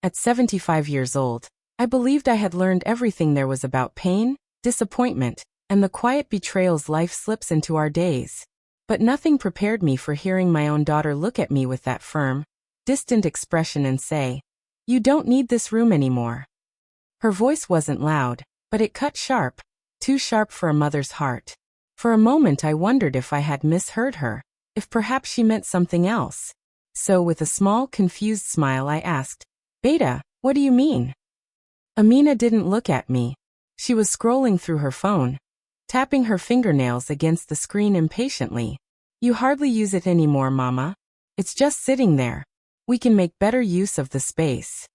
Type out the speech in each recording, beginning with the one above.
At 75 years old, I believed I had learned everything there was about pain, disappointment, and the quiet betrayals life slips into our days. But nothing prepared me for hearing my own daughter look at me with that firm, distant expression and say, "You don't need this room anymore." Her voice wasn't loud, but it cut sharp, too sharp for a mother's heart. For a moment I wondered if I had misheard her, if perhaps she meant something else. So with a small, confused smile I asked, "Beta, what do you mean?" Amina didn't look at me. She was scrolling through her phone, tapping her fingernails against the screen impatiently. "You hardly use it anymore, Mama. It's just sitting there. We can make better use of the space."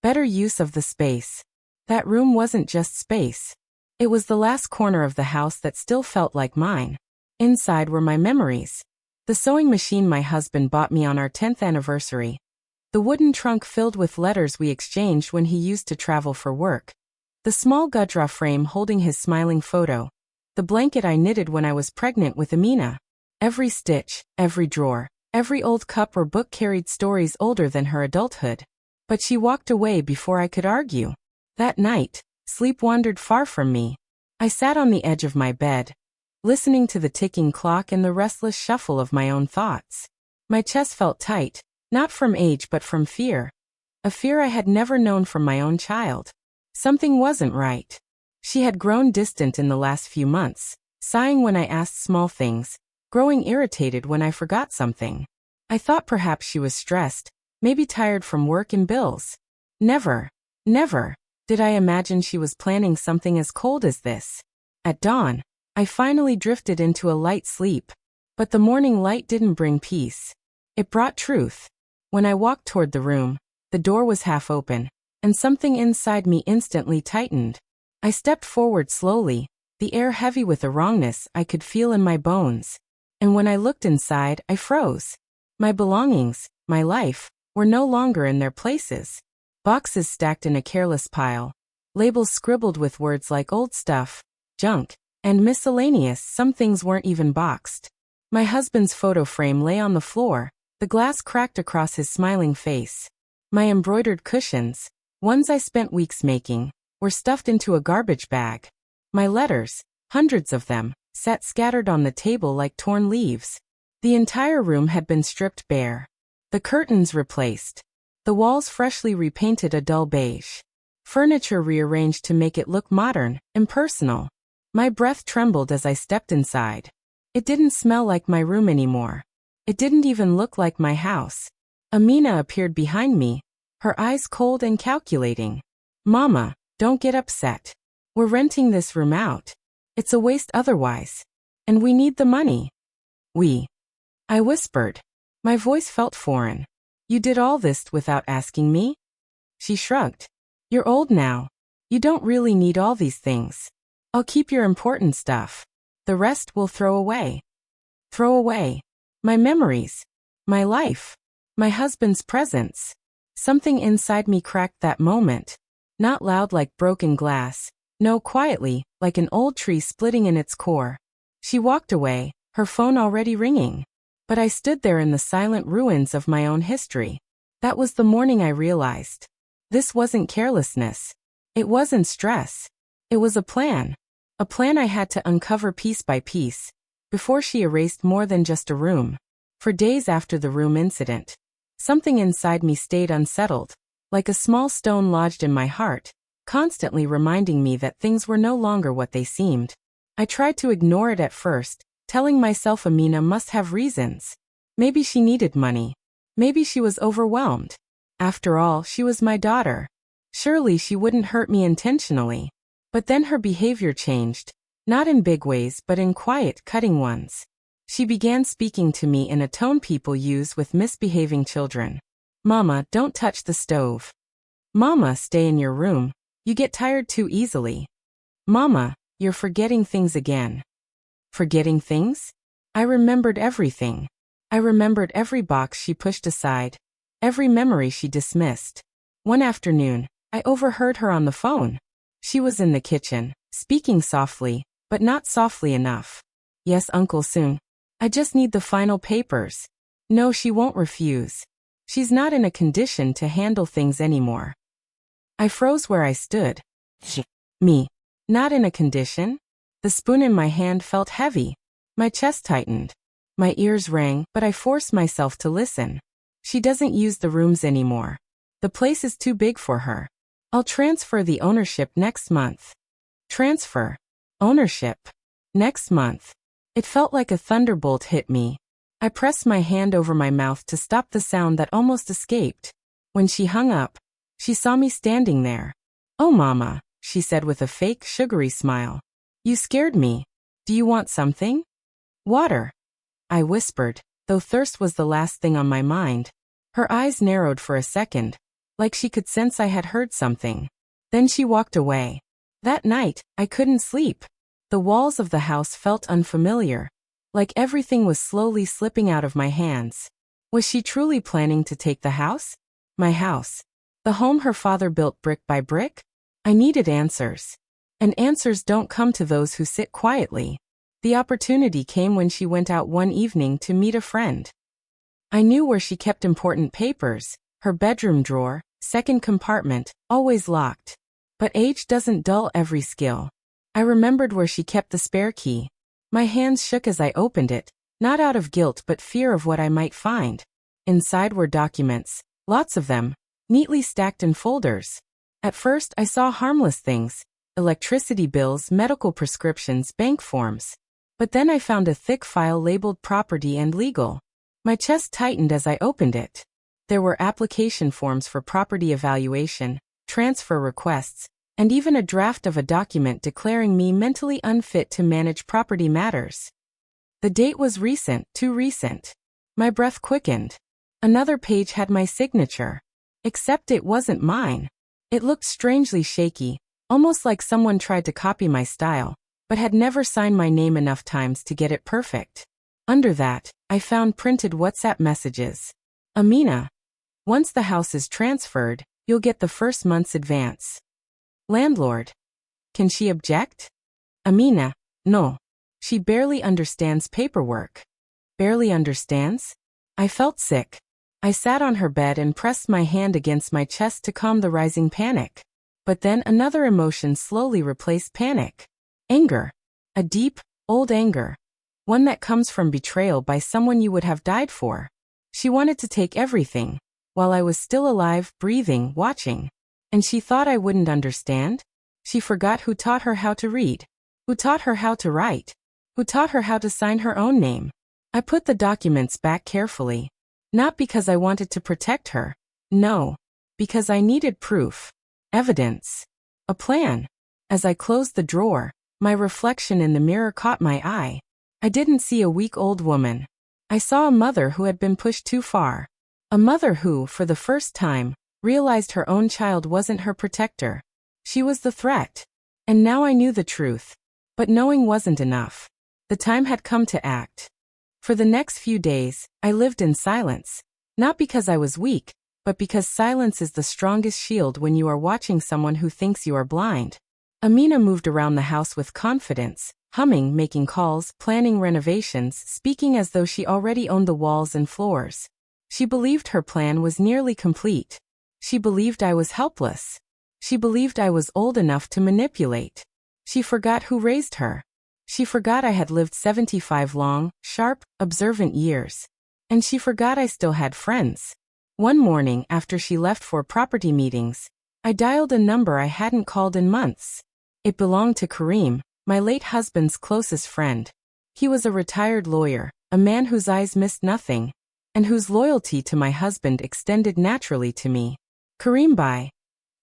Better use of the space. That room wasn't just space. It was the last corner of the house that still felt like mine. Inside were my memories. The sewing machine my husband bought me on our 10th anniversary. The wooden trunk filled with letters we exchanged when he used to travel for work. The small gudra frame holding his smiling photo. The blanket I knitted when I was pregnant with Amina. Every stitch, every drawer, every old cup or book carried stories older than her adulthood. But she walked away before I could argue. That night, sleep wandered far from me. I sat on the edge of my bed, listening to the ticking clock and the restless shuffle of my own thoughts. My chest felt tight, not from age but from fear. A fear I had never known from my own child. Something wasn't right. She had grown distant in the last few months, sighing when I asked small things, growing irritated when I forgot something. I thought perhaps she was stressed, maybe tired from work and bills. Never did I imagine she was planning something as cold as this. At dawn, I finally drifted into a light sleep. But the morning light didn't bring peace. It brought truth. When I walked toward the room, the door was half open, and something inside me instantly tightened. I stepped forward slowly, the air heavy with a wrongness I could feel in my bones. And when I looked inside, I froze. My belongings, my life, were no longer in their places. Boxes stacked in a careless pile. Labels scribbled with words like old stuff, junk, and miscellaneous. Some things weren't even boxed. My husband's photo frame lay on the floor, the glass cracked across his smiling face. My embroidered cushions, ones I spent weeks making, were stuffed into a garbage bag. My letters, hundreds of them, sat scattered on the table like torn leaves. The entire room had been stripped bare. The curtains replaced. The walls freshly repainted a dull beige. Furniture rearranged to make it look modern, impersonal. My breath trembled as I stepped inside. It didn't smell like my room anymore. It didn't even look like my house. Amina appeared behind me, her eyes cold and calculating. "Mama, don't get upset. We're renting this room out. It's a waste otherwise. And we need the money." "We?" I whispered. My voice felt foreign. "You did all this without asking me?" She shrugged. "You're old now. You don't really need all these things. I'll keep your important stuff. The rest we'll throw away." Throw away. My memories. My life. My husband's presence. Something inside me cracked that moment. Not loud like broken glass. No, quietly, like an old tree splitting in its core. She walked away, her phone already ringing. But I stood there in the silent ruins of my own history. That was the morning I realized. This wasn't carelessness. It wasn't stress. It was a plan. A plan I had to uncover piece by piece, before she erased more than just a room. For days after the room incident, something inside me stayed unsettled, like a small stone lodged in my heart, constantly reminding me that things were no longer what they seemed. I tried to ignore it at first, telling myself Amina must have reasons. Maybe she needed money. Maybe she was overwhelmed. After all, she was my daughter. Surely she wouldn't hurt me intentionally. But then her behavior changed, not in big ways but in quiet, cutting ones. She began speaking to me in a tone people use with misbehaving children. "Mama, don't touch the stove. Mama, stay in your room. You get tired too easily. Mama, you're forgetting things again." Forgetting things? I remembered everything. I remembered every box she pushed aside, every memory she dismissed. One afternoon, I overheard her on the phone. She was in the kitchen, speaking softly, but not softly enough. "Yes, Uncle, soon. I just need the final papers." No, she won't refuse. She's not in a condition to handle things anymore. I froze where I stood. Me. Not in a condition? The spoon in my hand felt heavy. My chest tightened. My ears rang, but I forced myself to listen. She doesn't use the rooms anymore. The place is too big for her. I'll transfer the ownership next month. Transfer. Ownership. Next month. It felt like a thunderbolt hit me. I pressed my hand over my mouth to stop the sound that almost escaped. When she hung up, she saw me standing there. "Oh, Mama," she said with a fake, sugary smile. "You scared me. Do you want something?" "Water," I whispered, though thirst was the last thing on my mind. Her eyes narrowed for a second, like she could sense I had heard something. Then she walked away. That night, I couldn't sleep. The walls of the house felt unfamiliar, like everything was slowly slipping out of my hands. Was she truly planning to take the house? My house. The home her father built brick by brick? I needed answers. And answers don't come to those who sit quietly. The opportunity came when she went out one evening to meet a friend. I knew where she kept important papers, her bedroom drawer, second compartment, always locked. But age doesn't dull every skill. I remembered where she kept the spare key. My hands shook as I opened it, not out of guilt but fear of what I might find. Inside were documents, lots of them, neatly stacked in folders. At first I saw harmless things, electricity bills, medical prescriptions, bank forms. But then I found a thick file labeled property and legal. My chest tightened as I opened it. There were application forms for property evaluation, transfer requests, and even a draft of a document declaring me mentally unfit to manage property matters. The date was recent, too recent. My breath quickened. Another page had my signature. Except it wasn't mine. It looked strangely shaky, almost like someone tried to copy my style, but had never signed my name enough times to get it perfect. Under that, I found printed WhatsApp messages. "Amina. Once the house is transferred, you'll get the first month's advance." Landlord. Can she object? Amina. No. She barely understands paperwork. Barely understands? I felt sick. I sat on her bed and pressed my hand against my chest to calm the rising panic. But then another emotion slowly replaced panic. Anger. A deep, old anger. One that comes from betrayal by someone you would have died for. She wanted to take everything, while I was still alive, breathing, watching. And she thought I wouldn't understand? She forgot who taught her how to read, who taught her how to write, who taught her how to sign her own name. I put the documents back carefully. Not because I wanted to protect her. No. Because I needed proof. Evidence. A plan. As I closed the drawer, my reflection in the mirror caught my eye. I didn't see a weak old woman. I saw a mother who had been pushed too far. A mother who, for the first time, realized her own child wasn't her protector. She was the threat. And now I knew the truth. But knowing wasn't enough. The time had come to act. For the next few days, I lived in silence. Not because I was weak, but because silence is the strongest shield when you are watching someone who thinks you are blind. Amina moved around the house with confidence, humming, making calls, planning renovations, speaking as though she already owned the walls and floors. She believed her plan was nearly complete. She believed I was helpless. She believed I was old enough to manipulate. She forgot who raised her. She forgot I had lived 75 long, sharp, observant years. And she forgot I still had friends. One morning after she left for property meetings, I dialed a number I hadn't called in months. It belonged to Kareem, my late husband's closest friend. He was a retired lawyer, a man whose eyes missed nothing, and whose loyalty to my husband extended naturally to me. "Kareem bhai,"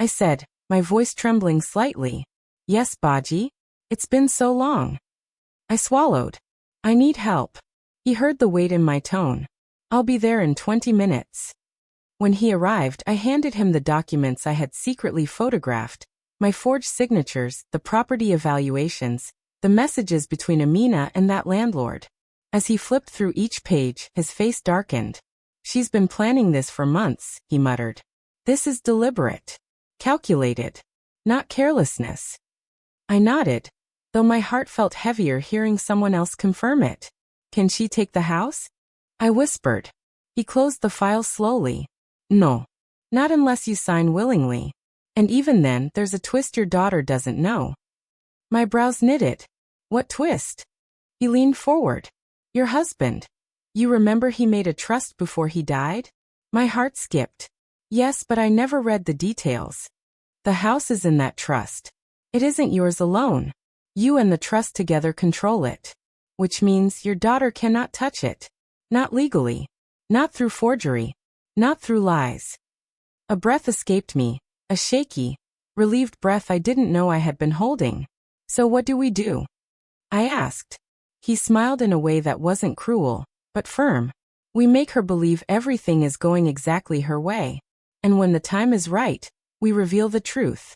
I said, my voice trembling slightly. "Yes, Baji? It's been so long." I swallowed. "I need help." He heard the weight in my tone. "I'll be there in 20 minutes." When he arrived, I handed him the documents I had secretly photographed, my forged signatures, the property evaluations, the messages between Amina and that landlord. As he flipped through each page, his face darkened. "She's been planning this for months," he muttered. "This is deliberate. Calculated. Not carelessness." I nodded, though my heart felt heavier hearing someone else confirm it. "Can she take the house?" I whispered. He closed the file slowly. No. Not unless you sign willingly. And even then, there's a twist your daughter doesn't know. My brows knitted. What twist? He leaned forward. Your husband. You remember he made a trust before he died? My heart skipped. Yes, but I never read the details. The house is in that trust. It isn't yours alone. You and the trust together control it. Which means your daughter cannot touch it. Not legally. Not through forgery. Not through lies. A breath escaped me, a shaky, relieved breath I didn't know I had been holding. So what do we do? I asked. He smiled in a way that wasn't cruel, but firm. We make her believe everything is going exactly her way. And when the time is right, we reveal the truth.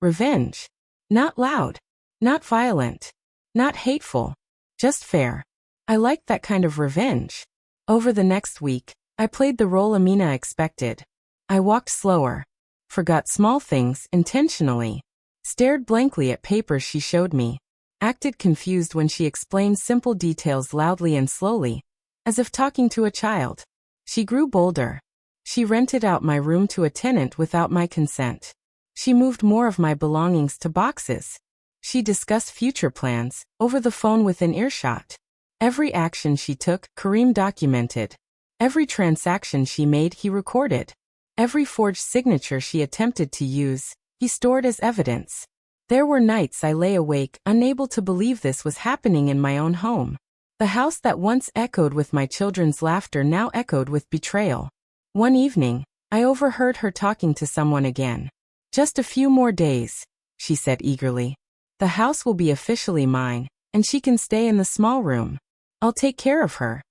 Revenge. Not loud. Not violent. Not hateful. Just fair. I liked that kind of revenge. Over the next week, I played the role Amina expected. I walked slower. Forgot small things intentionally. Stared blankly at papers she showed me. Acted confused when she explained simple details loudly and slowly, as if talking to a child. She grew bolder. She rented out my room to a tenant without my consent. She moved more of my belongings to boxes. She discussed future plans, over the phone within earshot. Every action she took, Kareem documented. Every transaction she made, he recorded. Every forged signature she attempted to use, he stored as evidence. There were nights I lay awake, unable to believe this was happening in my own home. The house that once echoed with my children's laughter now echoed with betrayal. One evening, I overheard her talking to someone again. Just a few more days, she said eagerly. The house will be officially mine, and she can stay in the small room. I'll take care of her.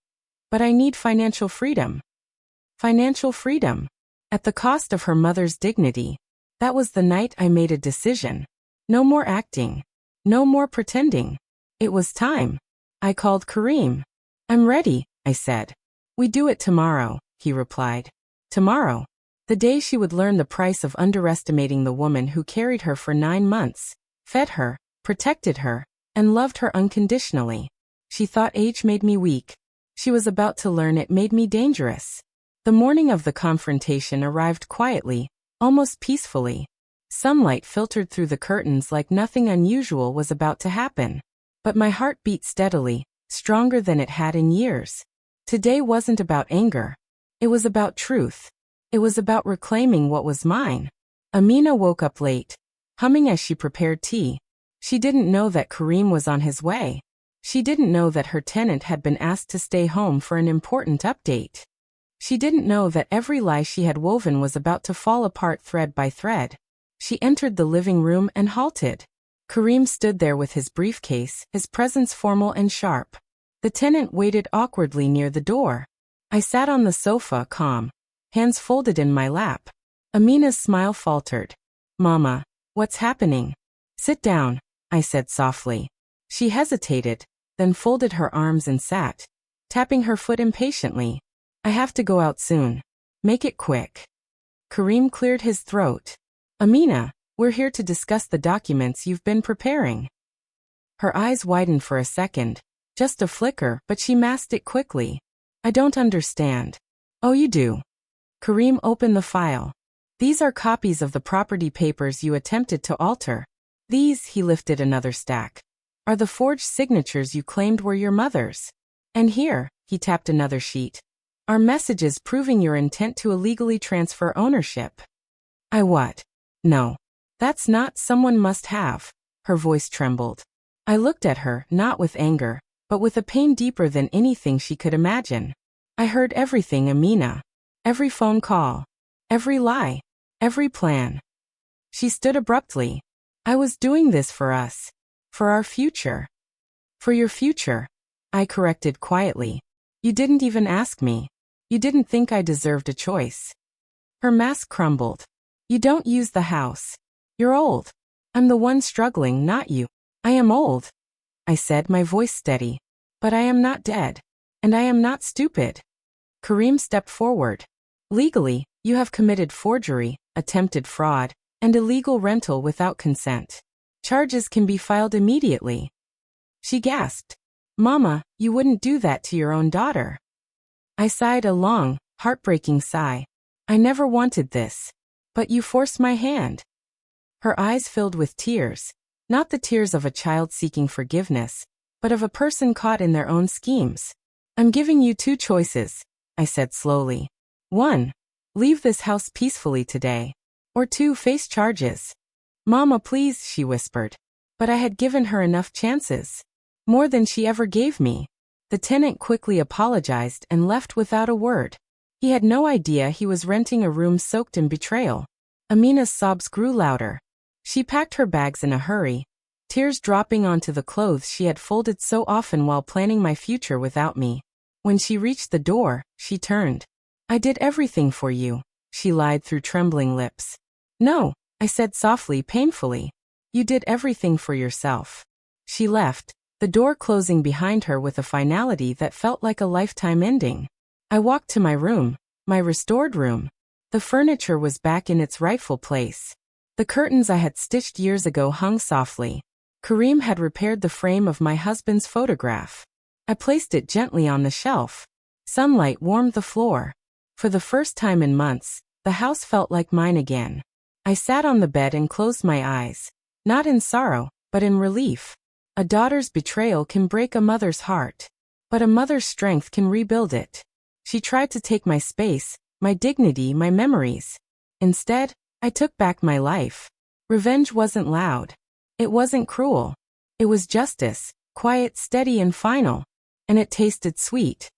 But I need financial freedom. Financial freedom. At the cost of her mother's dignity. That was the night I made a decision. No more acting. No more pretending. It was time. I called Kareem. I'm ready, I said. We do it tomorrow, he replied. Tomorrow. The day she would learn the price of underestimating the woman who carried her for 9 months, fed her, protected her, and loved her unconditionally. She thought age made me weak. She was about to learn it made me dangerous. The morning of the confrontation arrived quietly, almost peacefully. Sunlight filtered through the curtains like nothing unusual was about to happen. But my heart beat steadily, stronger than it had in years. Today wasn't about anger. It was about truth. It was about reclaiming what was mine. Amina woke up late, humming as she prepared tea. She didn't know that Kareem was on his way. She didn't know that her tenant had been asked to stay home for an important update. She didn't know that every lie she had woven was about to fall apart thread by thread. She entered the living room and halted. Kareem stood there with his briefcase, his presence formal and sharp. The tenant waited awkwardly near the door. I sat on the sofa, calm, hands folded in my lap. Amina's smile faltered. Mama, what's happening? Sit down, I said softly. She hesitated, then folded her arms and sat, tapping her foot impatiently. I have to go out soon. Make it quick. Kareem cleared his throat. Amina, we're here to discuss the documents you've been preparing. Her eyes widened for a second, just a flicker, but she masked it quickly. I don't understand. Oh, you do. Kareem opened the file. These are copies of the property papers you attempted to alter. These, he lifted another stack, are the forged signatures you claimed were your mother's. And here, he tapped another sheet, are messages proving your intent to illegally transfer ownership. I what? No. That's not someone must have. Her voice trembled. I looked at her, not with anger, but with a pain deeper than anything she could imagine. I heard everything, Amina. Every phone call. Every lie. Every plan. She stood abruptly. I was doing this for us. For our future. For your future. I corrected quietly. You didn't even ask me. You didn't think I deserved a choice. Her mask crumbled. You don't use the house. You're old. I'm the one struggling, not you. I am old, I said, my voice steady. But I am not dead. And I am not stupid. Kareem stepped forward. Legally, you have committed forgery, attempted fraud, and illegal rental without consent. Charges can be filed immediately. She gasped. Mama, you wouldn't do that to your own daughter. I sighed a long, heartbreaking sigh. I never wanted this. But you forced my hand. Her eyes filled with tears, not the tears of a child seeking forgiveness, but of a person caught in their own schemes. I'm giving you two choices, I said slowly. 1. Leave this house peacefully today. Or 2. Face charges. Mama, please, she whispered. But I had given her enough chances. More than she ever gave me. The tenant quickly apologized and left without a word. He had no idea he was renting a room soaked in betrayal. Amina's sobs grew louder. She packed her bags in a hurry, tears dropping onto the clothes she had folded so often while planning my future without me. When she reached the door, she turned. I did everything for you, she lied through trembling lips. No, I said softly, painfully. You did everything for yourself. She left, the door closing behind her with a finality that felt like a lifetime ending. I walked to my room, my restored room. The furniture was back in its rightful place. The curtains I had stitched years ago hung softly. Kareem had repaired the frame of my husband's photograph. I placed it gently on the shelf. Sunlight warmed the floor. For the first time in months, the house felt like mine again. I sat on the bed and closed my eyes, not in sorrow, but in relief. A daughter's betrayal can break a mother's heart, but a mother's strength can rebuild it. She tried to take my space, my dignity, my memories. Instead, I took back my life. Revenge wasn't loud. It wasn't cruel. It was justice, quiet, steady, and final. And it tasted sweet.